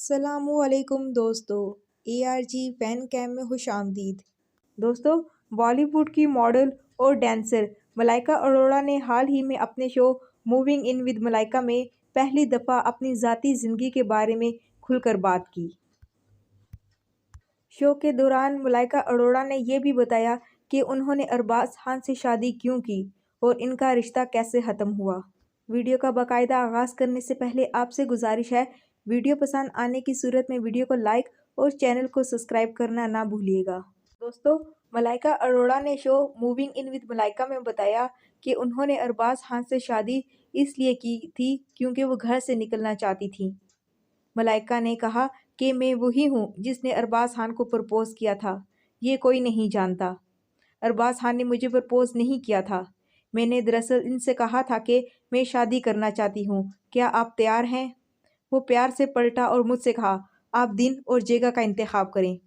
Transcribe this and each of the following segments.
अस्सलामुअलैकुम दोस्तों, ARG fan cam में खुशामदीद। दोस्तों, बॉलीवुड की मॉडल और डांसर मलाइका अरोड़ा ने हाल ही में अपने show moving in with Malaika में पहली दफ़ा अपनी ज़ाती ज़िंदगी के बारे में खुलकर बात की। शो के दौरान मलाइका अरोड़ा ने यह भी बताया कि उन्होंने अरबाज खान से शादी क्यों की और इनका रिश्ता कैसे ख़त्म हुआ। वीडियो का बाकायदा आगाज़ करने से पहले आपसे गुजारिश है, वीडियो पसंद आने की सूरत में वीडियो को लाइक और चैनल को सब्सक्राइब करना ना भूलिएगा। दोस्तों, मलाइका अरोड़ा ने show moving in with Malaika में बताया कि उन्होंने अरबाज खान से शादी इसलिए की थी क्योंकि वो घर से निकलना चाहती थी। मलाइका ने कहा कि मैं वही हूँ जिसने अरबाज खान को प्रपोज़ किया था, ये कोई नहीं जानता। अरबाज खान ने मुझे प्रपोज़ नहीं किया था। मैंने दरअसल इनसे कहा था कि मैं शादी करना चाहती हूँ, क्या आप तैयार हैं? वो प्यार से पलटा और मुझसे कहा, आप दिन और जगह का इंतखाब करें।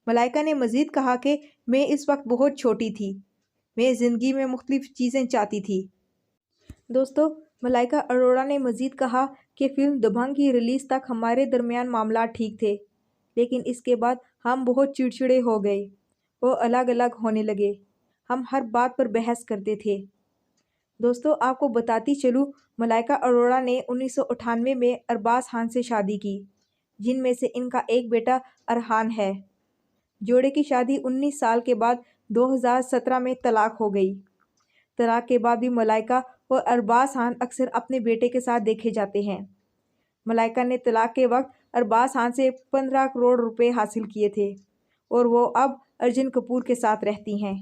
मलाइका ने मज़ीद कहा कि मैं इस वक्त बहुत छोटी थी, मैं ज़िंदगी में मुख्तलिफ चीज़ें चाहती थी। दोस्तों, मलाइका अरोड़ा ने मज़ीद कहा कि फ़िल्म दबंग की रिलीज़ तक हमारे दरमियान मामला ठीक थे, लेकिन इसके बाद हम बहुत चिड़चिड़े हो गए, वो अलग अलग होने लगे, हम हर बात पर बहस करते थे। दोस्तों, आपको बताती चलूँ, मलाइका अरोड़ा ने 1998 में अरबाज खान से शादी की, जिनमें से इनका एक बेटा अरहान है। जोड़े की शादी 19 साल के बाद 2017 में तलाक हो गई। तलाक के बाद भी मलाइका और अरबाज खान अक्सर अपने बेटे के साथ देखे जाते हैं। मलाइका ने तलाक के वक्त अरबाज खान से 15 करोड़ रुपए हासिल किए थे और वो अब अर्जुन कपूर के साथ रहती हैं।